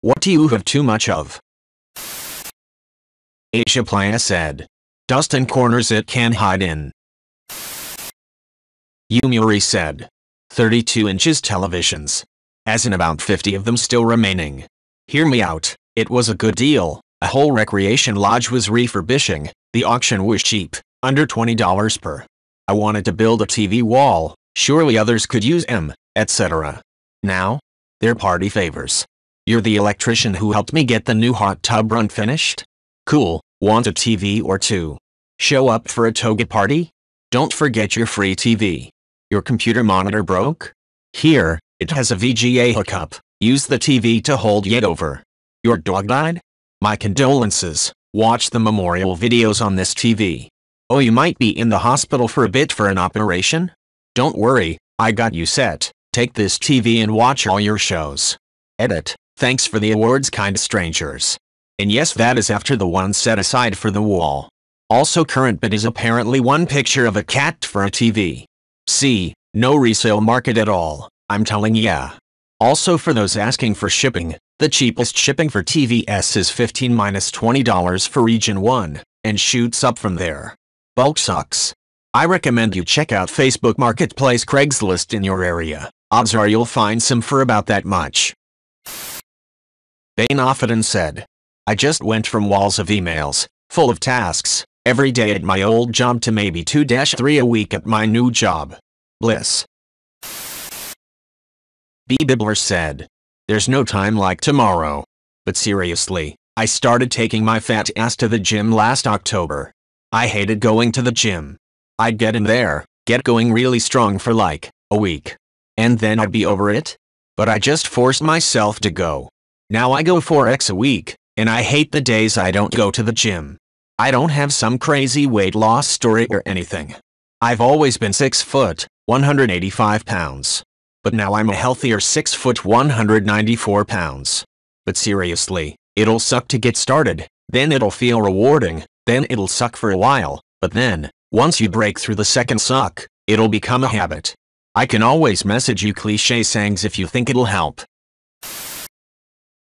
What do you have too much of? Asia Playa said. Dust in corners it can hide in. Yumuri said. 32 inches televisions. As in about 50 of them still remaining. Hear me out, it was a good deal. A whole recreation lodge was refurbishing. The auction was cheap, under $20 per. I wanted to build a TV wall, surely others could use them, etc. Now? They're party favors. You're the electrician who helped me get the new hot tub run finished? Cool, want a TV or two? Show up for a toga party? Don't forget your free TV. Your computer monitor broke? Here, it has a VGA hookup. Use the TV to hold it over. Your dog died? My condolences. Watch the memorial videos on this TV. Oh, you might be in the hospital for a bit for an operation? Don't worry, I got you set. Take this TV and watch all your shows. Edit. Thanks for the awards, kind strangers. And yes, that is after the one set aside for the wall. Also current bid is apparently one picture of a cat for a TV. See, no resale market at all, I'm telling ya. Also for those asking for shipping, the cheapest shipping for TVS is $15–20 for region 1, and shoots up from there. Bulk sucks. I recommend you check out Facebook Marketplace Craigslist in your area. Odds are you'll find some for about that much. Bain Offenden said. I just went from walls of emails, full of tasks, every day at my old job to maybe 2–3 a week at my new job. Bliss. B. Bibler said. There's no time like tomorrow. But seriously, I started taking my fat ass to the gym last October. I hated going to the gym. I'd get in there, get going really strong for like a week. And then I'd be over it. But I just forced myself to go. Now I go 4x a week, and I hate the days I don't go to the gym. I don't have some crazy weight loss story or anything. I've always been 6 foot, 185 pounds. But now I'm a healthier 6 foot, 194 pounds. But seriously, it'll suck to get started, then it'll feel rewarding, then it'll suck for a while, but then, once you break through the second suck, it'll become a habit. I can always message you cliché sayings if you think it'll help.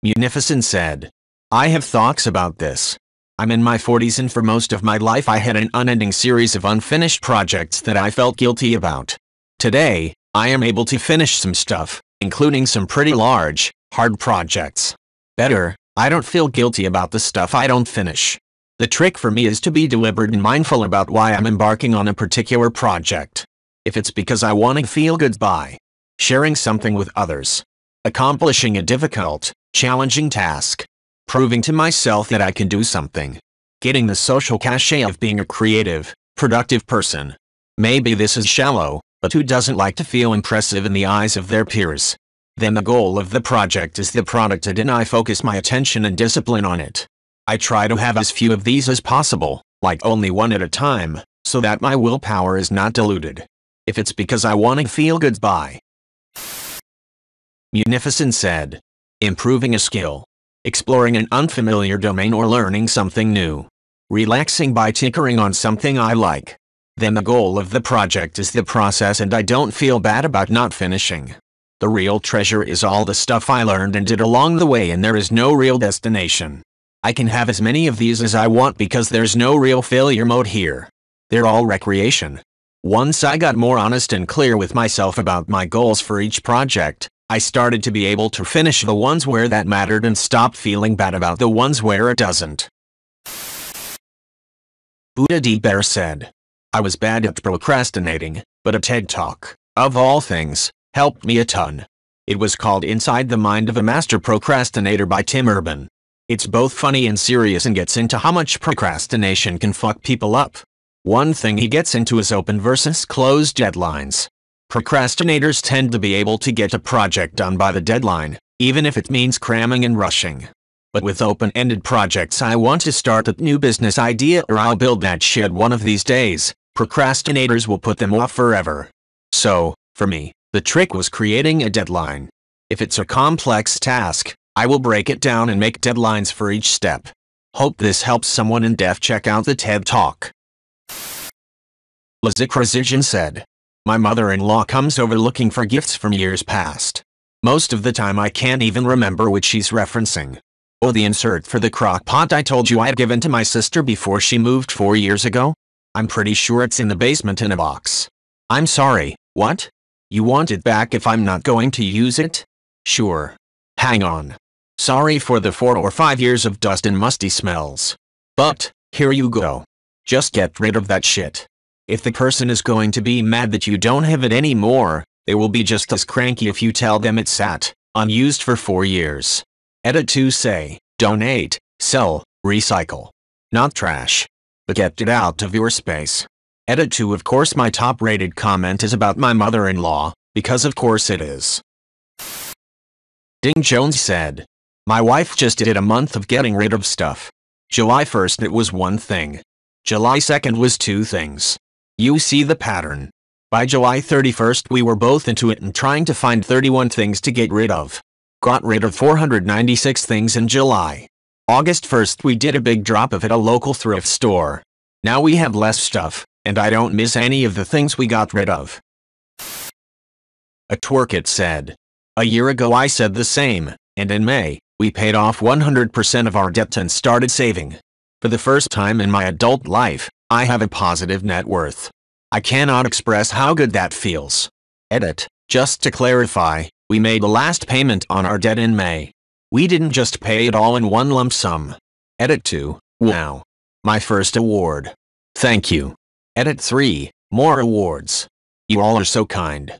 Munificent said. I have thoughts about this. I'm in my 40s and for most of my life I had an unending series of unfinished projects that I felt guilty about. Today, I am able to finish some stuff, including some pretty large, hard projects. Better, I don't feel guilty about the stuff I don't finish. The trick for me is to be deliberate and mindful about why I'm embarking on a particular project. If it's because I want to feel good by sharing something with others, accomplishing a difficult, challenging task, proving to myself that I can do something, getting the social cachet of being a creative, productive person. Maybe this is shallow, but who doesn't like to feel impressive in the eyes of their peers? Then the goal of the project is the product and I focus my attention and discipline on it. I try to have as few of these as possible, like only one at a time, so that my willpower is not diluted. If it's because I want to feel good by. Munificent said. Improving a skill. Exploring an unfamiliar domain or learning something new. Relaxing by tinkering on something I like. Then the goal of the project is the process and I don't feel bad about not finishing. The real treasure is all the stuff I learned and did along the way and there is no real destination. I can have as many of these as I want because there's no real failure mode here. They're all recreation. Once I got more honest and clear with myself about my goals for each project, I started to be able to finish the ones where that mattered and stop feeling bad about the ones where it doesn't. Buddha D. Bear said. I was bad at procrastinating, but a TED Talk, of all things, helped me a ton. It was called Inside the Mind of a Master Procrastinator by Tim Urban. It's both funny and serious and gets into how much procrastination can fuck people up. One thing he gets into is open versus closed deadlines. Procrastinators tend to be able to get a project done by the deadline, even if it means cramming and rushing. But with open-ended projects, I want to start a new business idea or I'll build that shit one of these days, procrastinators will put them off forever. So, for me, the trick was creating a deadline. If it's a complex task, I will break it down and make deadlines for each step. Hope this helps someone in deaf. Check out the TED Talk. Lazikrazijin said. My mother-in-law comes over looking for gifts from years past. Most of the time I can't even remember which she's referencing. Oh, the insert for the crock pot I told you I'd given to my sister before she moved 4 years ago? I'm pretty sure it's in the basement in a box. I'm sorry, what? You want it back if I'm not going to use it? Sure. Hang on. Sorry for the 4 or 5 years of dust and musty smells. But, here you go. Just get rid of that shit. If the person is going to be mad that you don't have it anymore, they will be just as cranky if you tell them it sat unused for 4 years. Edit to say, donate, sell, recycle. Not trash. But get it out of your space. Edit to of course my top rated comment is about my mother-in-law, because of course it is. Ding Jones said. My wife just did a month of getting rid of stuff. July 1st it was one thing. July 2nd was 2 things. You see the pattern. By July 31st we were both into it and trying to find 31 things to get rid of. Got rid of 496 things in July. August 1st we did a big drop of at a local thrift store. Now we have less stuff, and I don't miss any of the things we got rid of. A Twerkit said. A year ago I said the same, and in May, we paid off 100% of our debt and started saving. For the first time in my adult life, I have a positive net worth. I cannot express how good that feels. Edit, just to clarify, we made the last payment on our debt in May. We didn't just pay it all in one lump sum. Edit 2, wow. My first award. Thank you. Edit 3, more awards. You all are so kind.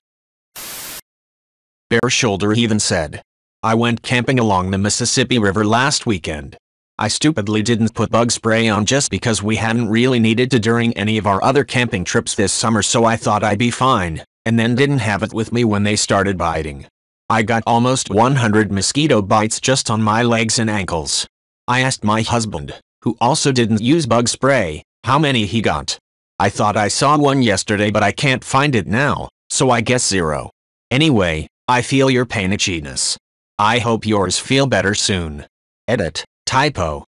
Bare Shoulder Heathen said. I went camping along the Mississippi River last weekend. I stupidly didn't put bug spray on just because we hadn't really needed to during any of our other camping trips this summer, so I thought I'd be fine, and then didn't have it with me when they started biting. I got almost 100 mosquito bites just on my legs and ankles. I asked my husband, who also didn't use bug spray, how many he got. I thought I saw one yesterday but I can't find it now, so I guess 0. Anyway, I feel your pain, itchiness. I hope yours feel better soon. Edit, typo.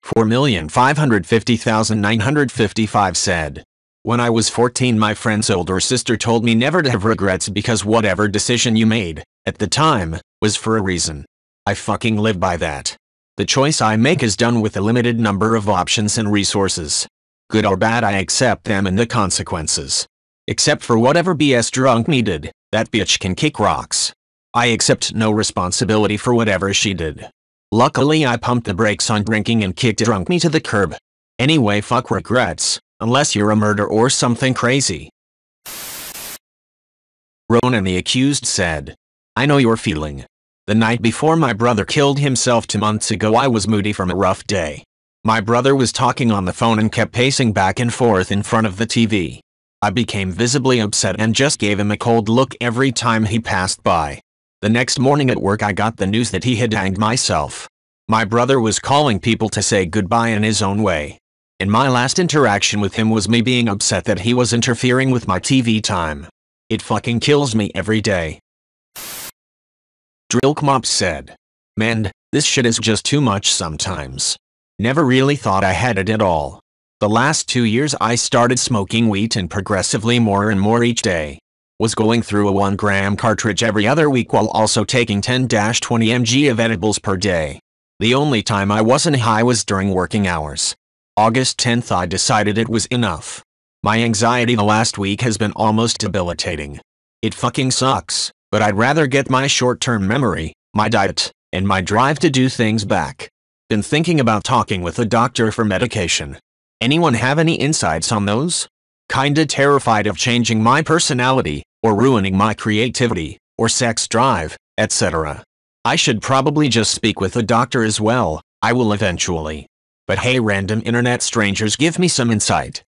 4,550,955 said. When I was 14 my friend's older sister told me never to have regrets because whatever decision you made, at the time, was for a reason. I fucking live by that. The choice I make is done with a limited number of options and resources. Good or bad I accept them and the consequences. Except for whatever BS drunk me did, that bitch can kick rocks. I accept no responsibility for whatever she did. Luckily I pumped the brakes on drinking and kicked drunk me to the curb. Anyway, fuck regrets. Unless you're a murderer or something crazy. Ronan the accused said. I know your feeling. The night before my brother killed himself 2 months ago I was moody from a rough day. My brother was talking on the phone and kept pacing back and forth in front of the TV. I became visibly upset and just gave him a cold look every time he passed by. The next morning at work I got the news that he had hanged himself. My brother was calling people to say goodbye in his own way. And my last interaction with him was me being upset that he was interfering with my TV time. It fucking kills me every day. Drillkmop said. Man, this shit is just too much sometimes. Never really thought I had it at all. The last 2 years I started smoking weed and progressively more and more each day. Was going through a 1-gram cartridge every other week while also taking 10-20 mg of edibles per day. The only time I wasn't high was during working hours. August 10th I decided it was enough. My anxiety the last week has been almost debilitating. It fucking sucks, but I'd rather get my short-term memory, my diet, and my drive to do things back. Been thinking about talking with a doctor for medication. Anyone have any insights on those? Kinda terrified of changing my personality, or ruining my creativity, or sex drive, etc. I should probably just speak with a doctor as well. I will eventually. But hey, random internet strangers, give me some insight.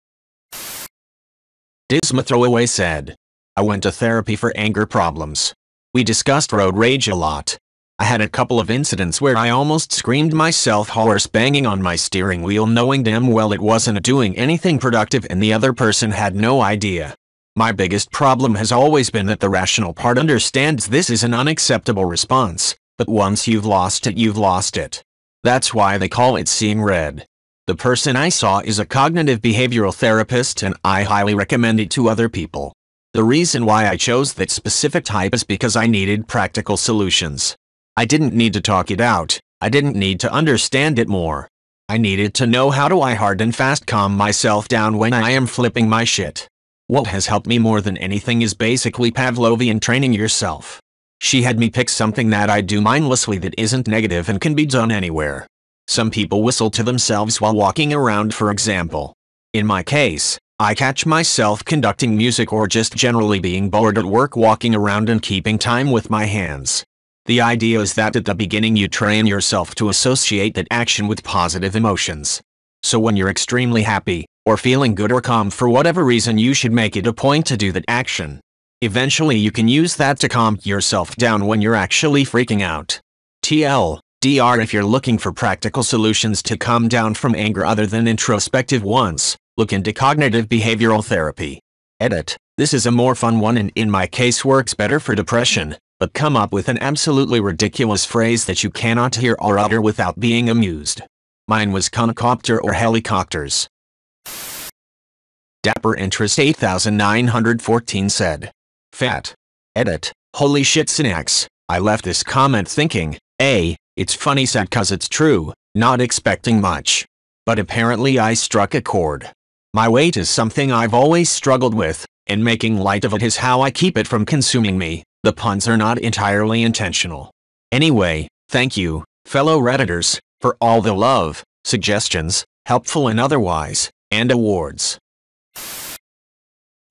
Disma Throwaway said. I went to therapy for anger problems. We discussed road rage a lot. I had a couple of incidents where I almost screamed myself hoarse banging on my steering wheel knowing damn well it wasn't doing anything productive and the other person had no idea. My biggest problem has always been that the rational part understands this is an unacceptable response, but once you've lost it, you've lost it. That's why they call it seeing red. The person I saw is a cognitive behavioral therapist and I highly recommend it to other people. The reason why I chose that specific type is because I needed practical solutions. I didn't need to talk it out, I didn't need to understand it more. I needed to know how do I hard and fast calm myself down when I am flipping my shit. What has helped me more than anything is basically Pavlovian training yourself. She had me pick something that I do mindlessly that isn't negative and can be done anywhere. Some people whistle to themselves while walking around, for example. In my case, I catch myself conducting music or just generally being bored at work, walking around and keeping time with my hands. The idea is that at the beginning you train yourself to associate that action with positive emotions. So when you're extremely happy, or feeling good or calm for whatever reason, you should make it a point to do that action. Eventually you can use that to calm yourself down when you're actually freaking out. TLDR, if you're looking for practical solutions to calm down from anger other than introspective ones, look into cognitive behavioral therapy. Edit. This is a more fun one and in my case works better for depression, but come up with an absolutely ridiculous phrase that you cannot hear or utter without being amused. Mine was concopter or helicopters. Dapper Interest 8914 said. Fat. Edit. Holy shit snacks, I left this comment thinking, it's funny sad cause it's true, not expecting much. But apparently I struck a chord. My weight is something I've always struggled with, and making light of it is how I keep it from consuming me. The puns are not entirely intentional. Anyway, thank you, fellow Redditors, for all the love, suggestions, helpful and otherwise, and awards.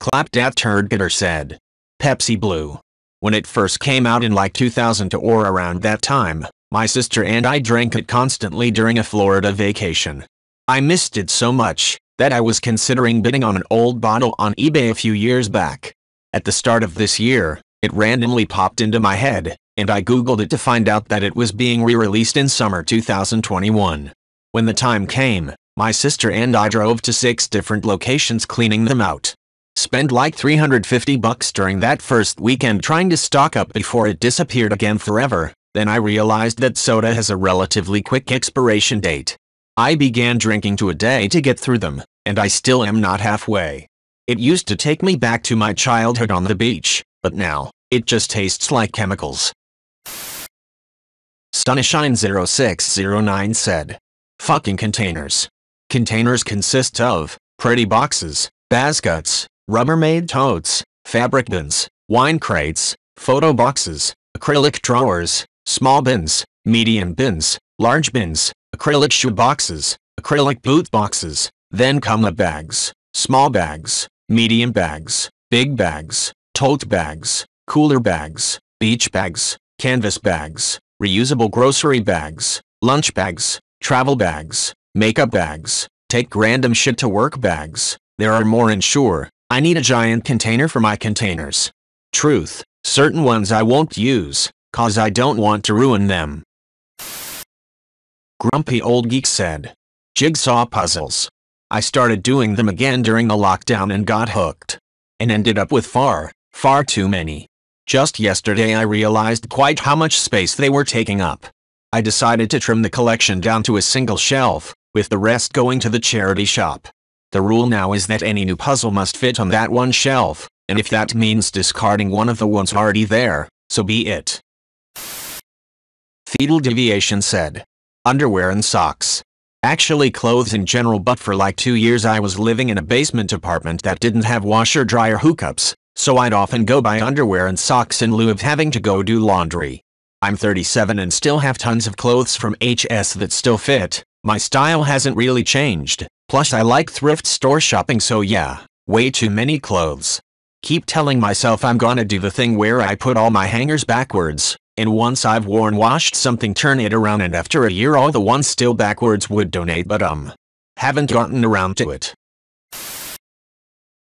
Clapdat Turdgetter said. Pepsi Blue. When it first came out in like 2000 or around that time, my sister and I drank it constantly during a Florida vacation. I missed it so much that I was considering bidding on an old bottle on eBay a few years back. At the start of this year, it randomly popped into my head, and I googled it to find out that it was being re-released in summer 2021. When the time came, my sister and I drove to 6 different locations cleaning them out. Spent like $350 during that first weekend trying to stock up before it disappeared again forever. Then I realized that soda has a relatively quick expiration date. I began drinking 2 a day to get through them, and I still am not halfway. It used to take me back to my childhood on the beach, but now, it just tastes like chemicals. Sunshine0609 said. Fucking containers. Containers consist of pretty boxes, baskets, Rubbermaid totes, fabric bins, wine crates, photo boxes, acrylic drawers, small bins, medium bins, large bins, acrylic shoe boxes, acrylic boot boxes, then come the bags, small bags, medium bags, big bags, tote bags, cooler bags, beach bags, canvas bags, reusable grocery bags, lunch bags, travel bags, makeup bags, take random shit to work bags. There are more and sure, I need a giant container for my containers. Truth, certain ones I won't use, cause I don't want to ruin them. Grumpy Old Geek said. Jigsaw puzzles. I started doing them again during the lockdown and got hooked. And ended up with far too many. Just yesterday I realized quite how much space they were taking up. I decided to trim the collection down to a single shelf, with the rest going to the charity shop. The rule now is that any new puzzle must fit on that one shelf, and if that means discarding one of the ones already there, so be it. Fetal Deviation said. Underwear and socks. Actually clothes in general, but for like 2 years I was living in a basement apartment that didn't have washer-dryer hookups, so I'd often go buy underwear and socks in lieu of having to go do laundry. I'm 37 and still have tons of clothes from HS that still fit. My style hasn't really changed, plus I like thrift store shopping, so yeah, way too many clothes. Keep telling myself I'm gonna do the thing where I put all my hangers backwards, and once I've washed something turn it around, and after a year all the ones still backwards would donate, but haven't gotten around to it.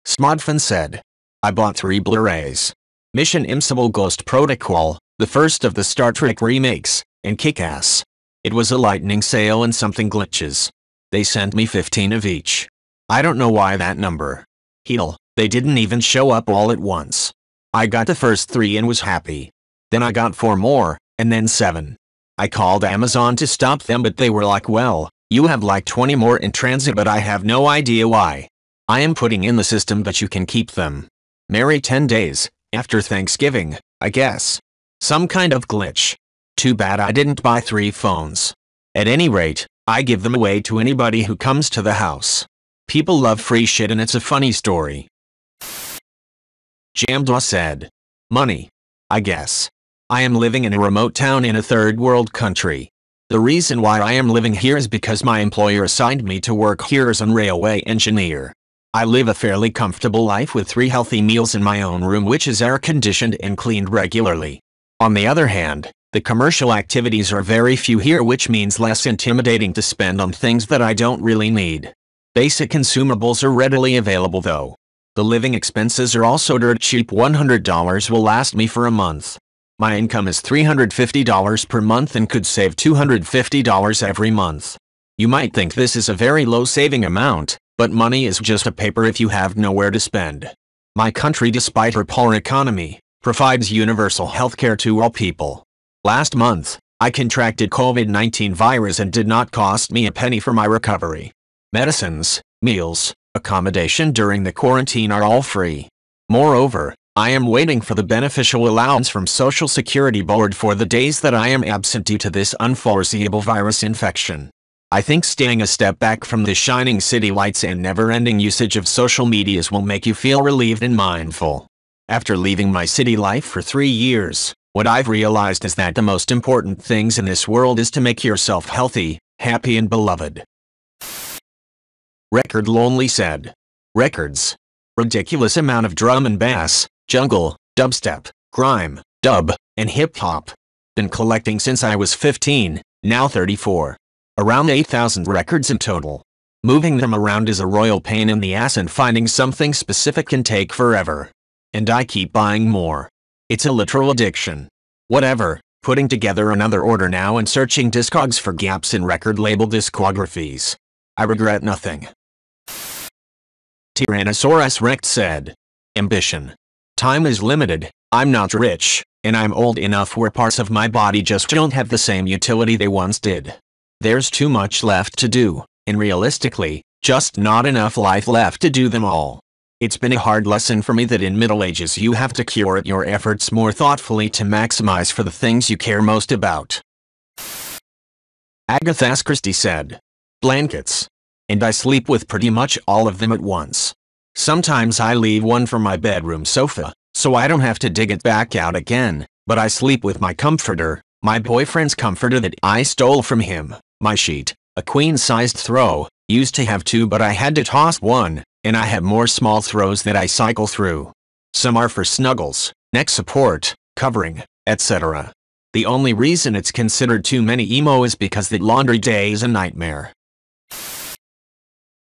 Smodfin said. I bought 3 Blu-rays. Mission Impossible Ghost Protocol, the first of the Star Trek remakes, and Kick-Ass. It was a lightning sale and something glitches. They sent me 15 of each. I don't know why that number. Hell, they didn't even show up all at once. I got the first 3 and was happy. Then I got 4 more, and then 7. I called Amazon to stop them, but they were like, well, you have like 20 more in transit, but I have no idea why. I am putting in the system that you can keep them. Merry 10 days, after Thanksgiving, I guess. Some kind of glitch. Too bad I didn't buy 3 phones. At any rate, I give them away to anybody who comes to the house. People love free shit and it's a funny story. Jamdwa said. Money. I guess. I am living in a remote town in a third world country. The reason why I am living here is because my employer assigned me to work here as a railway engineer. I live a fairly comfortable life with 3 healthy meals in my own room which is air-conditioned and cleaned regularly. On the other hand, the commercial activities are very few here which means less intimidating to spend on things that I don't really need. Basic consumables are readily available though. The living expenses are also dirt cheap. $100 will last me for a month. My income is $350 per month and could save $250 every month. You might think this is a very low saving amount, but money is just a paper if you have nowhere to spend. My country, despite her poor economy, provides universal healthcare to all people. Last month, I contracted COVID-19 virus and did not cost me a penny for my recovery. Medicines, meals, accommodation during the quarantine are all free. Moreover, I am waiting for the beneficial allowance from Social Security Board for the days that I am absent due to this unforeseeable virus infection. I think staying a step back from the shining city lights and never-ending usage of social medias will make you feel relieved and mindful. After leaving my city life for 3 years, what I've realized is that the most important things in this world is to make yourself healthy, happy and beloved. Record Lonely said. Records. Ridiculous amount of drum and bass, jungle, dubstep, grime, dub, and hip-hop. Been collecting since I was 15, now 34. Around 8,000 records in total. Moving them around is a royal pain in the ass and finding something specific can take forever. And I keep buying more. It's a literal addiction. Whatever, putting together another order now and searching Discogs for gaps in record label discographies. I regret nothing. Tyrannosaurus Rex said. Ambition. Time is limited, I'm not rich, and I'm old enough where parts of my body just don't have the same utility they once did. There's too much left to do, and realistically, just not enough life left to do them all. It's been a hard lesson for me that in middle ages you have to curate your efforts more thoughtfully to maximize for the things you care most about. Agatha Christie said. Blankets. And I sleep with pretty much all of them at once. Sometimes I leave one for my bedroom sofa, so I don't have to dig it back out again, but I sleep with my comforter, my boyfriend's comforter that I stole from him, my sheet, a queen-sized throw, used to have 2 but I had to toss one, and I have more small throws that I cycle through. Some are for snuggles, neck support, covering, etc. The only reason it's considered too many emo is because that laundry day is a nightmare.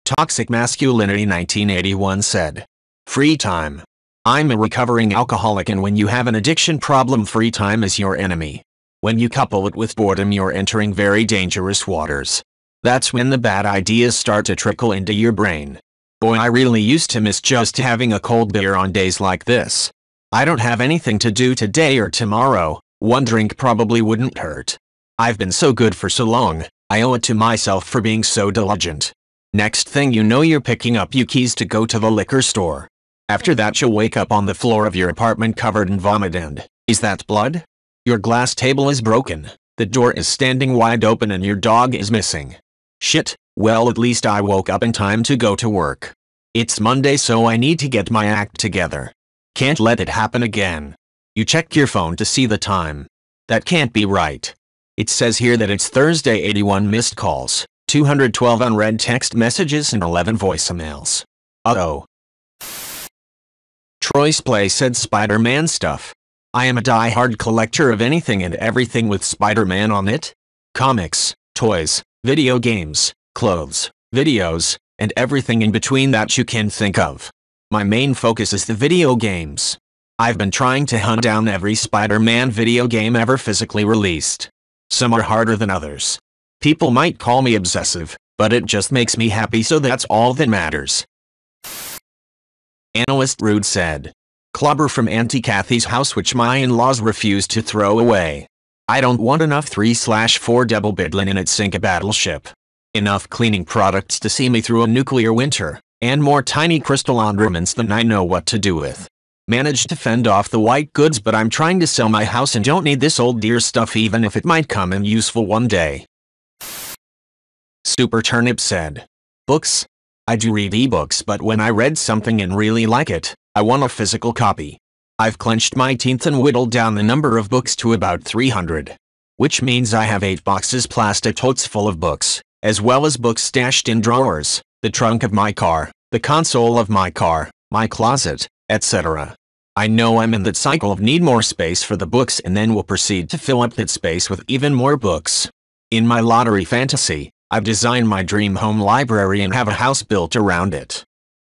Toxic Masculinity 1981 said. Free time. I'm a recovering alcoholic and when you have an addiction problem free time is your enemy. When you couple it with boredom you're entering very dangerous waters. That's when the bad ideas start to trickle into your brain. Boy, I really used to miss just having a cold beer on days like this. I don't have anything to do today or tomorrow, one drink probably wouldn't hurt. I've been so good for so long, I owe it to myself for being so diligent. Next thing you know you're picking up your keys to go to the liquor store. After that you'll wake up on the floor of your apartment covered in vomit and, is that blood? Your glass table is broken, the door is standing wide open and your dog is missing. Shit, well at least I woke up in time to go to work. It's Monday so I need to get my act together. Can't let it happen again. You check your phone to see the time. That can't be right. It says here that it's Thursday. 81 missed calls, 212 unread text messages and 11 voicemails. Uh-oh. Troy's Play said Spider-Man stuff. I am a die-hard collector of anything and everything with Spider-Man on it. Comics, toys, video games, clothes, videos, and everything in between that you can think of. My main focus is the video games. I've been trying to hunt down every Spider-Man video game ever physically released. Some are harder than others. People might call me obsessive, but it just makes me happy so that's all that matters. Analyst Rude said. Clubber from Auntie Kathy's house which my in-laws refused to throw away. I don't want enough 3/4 double bidlin in it sink a battleship. Enough cleaning products to see me through a nuclear winter, and more tiny crystal ornaments than I know what to do with. Managed to fend off the white goods, but I'm trying to sell my house and don't need this old dear stuff even if it might come in useful one day. Super Turnip said, books? I do read ebooks, but when I read something and really like it, I want a physical copy. I've clenched my teeth and whittled down the number of books to about 300. Which means I have 8 boxes plastic totes full of books, as well as books stashed in drawers, the trunk of my car, the console of my car, my closet, etc. I know I'm in that cycle of need more space for the books and then will proceed to fill up that space with even more books. In my lottery fantasy, I've designed my dream home library and have a house built around it.